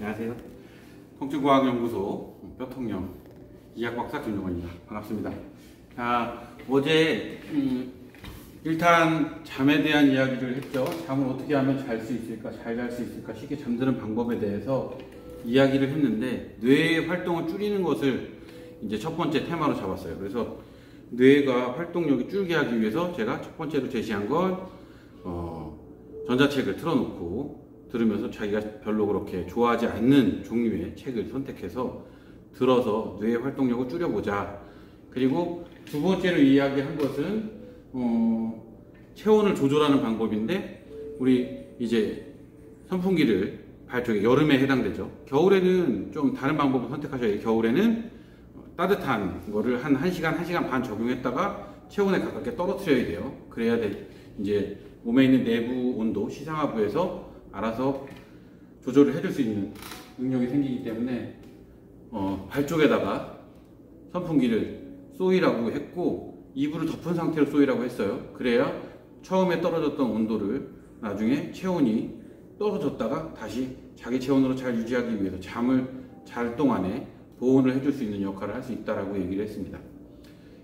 안녕하세요. 통증과학연구소 뼈통령 이학박사 김용원입니다. 반갑습니다. 어제 일단 잠에 대한 이야기를 했죠. 잠을 어떻게 하면 잘 수 있을까, 잘 잘 수 있을까, 쉽게 잠드는 방법에 대해서 이야기를 했는데, 뇌의 활동을 줄이는 것을 이제 첫 번째 테마로 잡았어요. 그래서 뇌가 활동력이 줄게 하기 위해서 제가 첫 번째로 제시한 건 전자책을 틀어놓고 들으면서 자기가 별로 그렇게 좋아하지 않는 종류의 책을 선택해서 들어서 뇌의 활동력을 줄여보자. 그리고 두 번째로 이야기한 것은 체온을 조절하는 방법인데, 우리 이제 선풍기를 발 쪽에, 여름에 해당되죠. 겨울에는 좀 다른 방법을 선택하셔야 해요. 겨울에는 따뜻한 거를 한 1시간, 1시간 반 적용했다가 체온에 가깝게 떨어뜨려야 돼요. 그래야 이제 몸에 있는 내부 온도, 시상하부에서 알아서 조절을 해줄 수 있는 능력이 생기기 때문에 발 쪽에다가 선풍기를 쏘이라고 했고, 이불을 덮은 상태로 쏘이라고 했어요. 그래야 처음에 떨어졌던 온도를 나중에 체온이 떨어졌다가 다시 자기 체온으로 잘 유지하기 위해서 잠을 잘 동안에 보온을 해줄 수 있는 역할을 할 수 있다라고 얘기를 했습니다.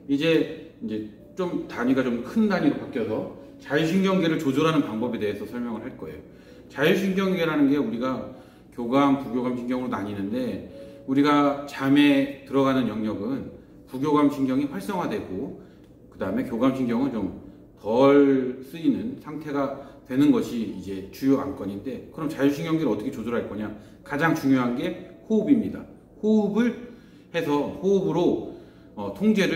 이제 좀 단위가 좀 큰 단위로 바뀌어서 자율신경계를 조절하는 방법에 대해서 설명을 할 거예요. 자율신경계라는 게 우리가 교감, 부교감 신경으로 나뉘는데, 우리가 잠에 들어가는 영역은 부교감 신경이 활성화되고 그 다음에 교감 신경은 좀 덜 쓰이는 상태가 되는 것이 이제 주요 안건인데, 그럼 자율신경계를 어떻게 조절할 거냐? 가장 중요한 게 호흡입니다. 호흡을 해서 호흡으로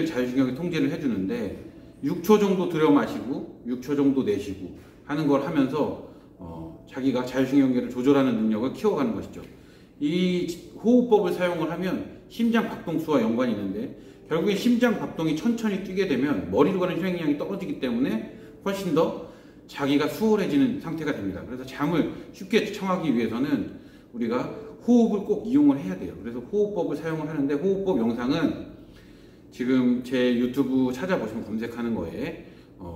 자율신경계 통제를 해주는데, 6초 정도 들여 마시고 6초 정도 내쉬고 하는 걸 하면서 자기가 자율신경계를 조절하는 능력을 키워가는 것이죠. 이 호흡법을 사용을 하면 심장 박동수와 연관이 있는데, 결국에 심장 박동이 천천히 뛰게 되면 머리로 가는 혈액량이 떨어지기 때문에 훨씬 더 자기가 수월해지는 상태가 됩니다. 그래서 잠을 쉽게 청하기 위해서는 우리가 호흡을 꼭 이용을 해야 돼요. 그래서 호흡법을 사용을 하는데, 호흡법 영상은 지금 제 유튜브 찾아보시면 검색하는 거에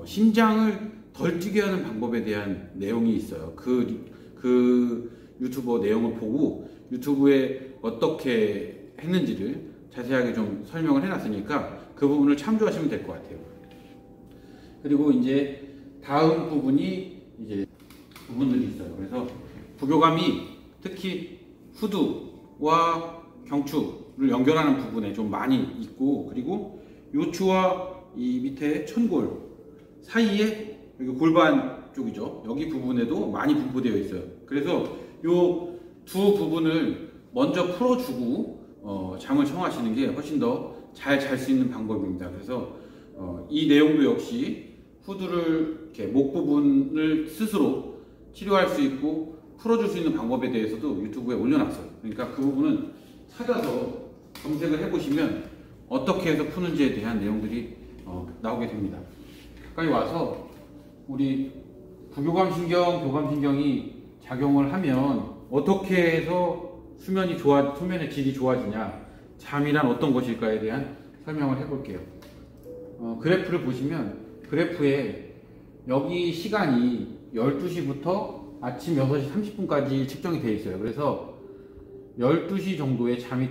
심장을 덜 뛰게 하는 방법에 대한 내용이 있어요. 그 유튜버 내용을 보고 유튜브에 어떻게 했는지를 자세하게 좀 설명을 해놨으니까 그 부분을 참조하시면 될 것 같아요. 그리고 이제 다음 부분이 이제 부분들이 있어요. 그래서 부교감이 특히 후두와 경추를 연결하는 부분에 좀 많이 있고, 그리고 요추와 이 밑에 천골 사이에 여기 골반 쪽이죠. 여기 부분에도 많이 분포되어 있어요. 그래서 요 두 부분을 먼저 풀어주고 잠을 청하시는 게 훨씬 더 잘 잘 수 있는 방법입니다. 그래서 이 내용도 역시 후두를 이렇게 목 부분을 스스로 치료할 수 있고 풀어줄 수 있는 방법에 대해서도 유튜브에 올려놨어요. 그러니까 그 부분은 찾아서 검색을 해보시면 어떻게 해서 푸는지에 대한 내용들이 나오게 됩니다. 가까이 와서 우리 부교감신경, 교감신경이 작용을 하면 어떻게 해서 수면의 질이 좋아지냐, 잠이란 어떤 것일까에 대한 설명을 해볼게요. 그래프를 보시면, 그래프에 여기 시간이 12시부터 아침 6시 30분까지 측정이 되어 있어요. 그래서 12시 정도에 잠이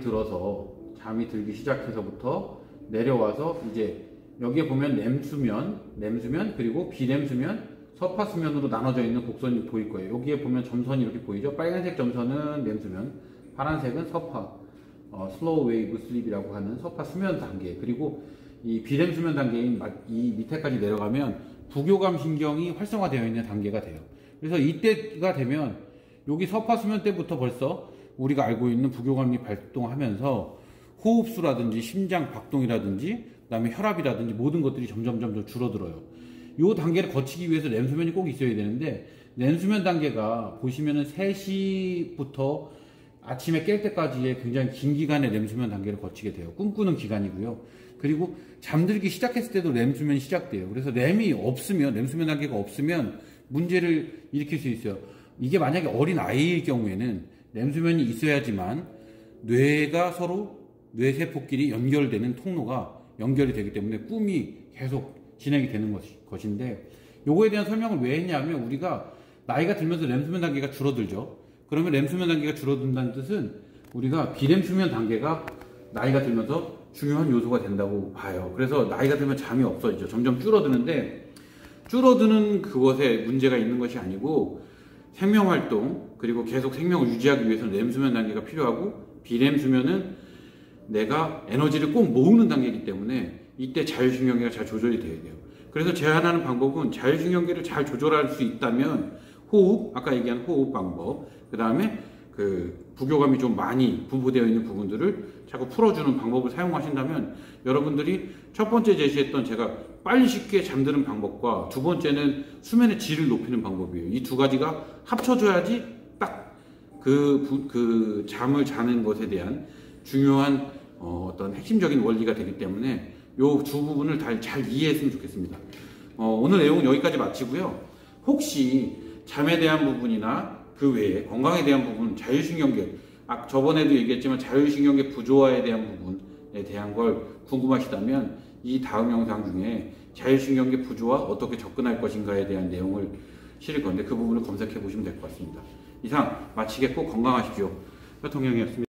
들기 시작해서부터 내려와서 이제 여기에 보면 렘수면, 그리고 비렘수면, 서파수면으로 나눠져 있는 곡선이 보일 거예요. 여기에 보면 점선이 이렇게 보이죠? 빨간색 점선은 렘수면, 파란색은 서파, 슬로우 웨이브 슬립이라고 하는 서파 수면 단계, 그리고 이 비렘 수면 단계인 이 밑에까지 내려가면 부교감 신경이 활성화되어 있는 단계가 돼요. 그래서 이때가 되면 여기 서파 수면 때부터 벌써 우리가 알고 있는 부교감이 발동하면서 호흡수라든지 심장 박동이라든지 그다음에 혈압이라든지 모든 것들이 점점 줄어들어요. 이 단계를 거치기 위해서 렘수면이 꼭 있어야 되는데, 렘수면 단계가 보시면은 3시부터 아침에 깰 때까지의 굉장히 긴 기간의 렘수면 단계를 거치게 돼요. 꿈꾸는 기간이고요. 그리고 잠들기 시작했을 때도 렘수면이 시작돼요. 그래서 렘수면 단계가 없으면 문제를 일으킬 수 있어요. 이게 만약에 어린 아이일 경우에는 렘수면이 있어야지만 뇌가 서로 뇌세포끼리 연결되는 통로가 연결이 되기 때문에 꿈이 계속 진행이 되는 것인데, 요거에 대한 설명을 왜 했냐면, 우리가 나이가 들면서 렘수면 단계가 줄어들죠. 그러면 렘 수면 단계가 줄어든다는 뜻은 우리가 비렘 수면 단계가 나이가 들면서 중요한 요소가 된다고 봐요. 그래서 나이가 들면 잠이 없어지죠. 점점 줄어드는데, 줄어드는 그것에 문제가 있는 것이 아니고 생명활동 그리고 계속 생명을 유지하기 위해서는 렘 수면 단계가 필요하고, 비렘 수면은 내가 에너지를 꼭 모으는 단계이기 때문에 이때 자율신경계가 잘 조절이 돼야 돼요. 그래서 제안하는 방법은 자율신경계를 잘 조절할 수 있다면 호흡, 아까 얘기한 호흡 방법, 그 다음에 그 부교감이 좀 많이 분포되어 있는 부분들을 자꾸 풀어주는 방법을 사용하신다면, 여러분들이 첫 번째 제시했던 제가 빨리 쉽게 잠드는 방법과 두 번째는 수면의 질을 높이는 방법이에요. 이 두 가지가 합쳐져야지 딱 그 잠을 자는 것에 대한 중요한 어떤 핵심적인 원리가 되기 때문에 이 두 부분을 잘 이해했으면 좋겠습니다. 오늘 내용은 여기까지 마치고요. 혹시 잠에 대한 부분이나 그 외에 건강에 대한 부분, 자율신경계, 저번에도 얘기했지만 자율신경계 부조화에 대한 부분에 대한 걸 궁금하시다면 이 다음 영상 중에 자율신경계 부조화 어떻게 접근할 것인가에 대한 내용을 실을 건데 그 부분을 검색해 보시면 될 것 같습니다. 이상 마치겠고 건강하십시오. 혈통형이었습니다.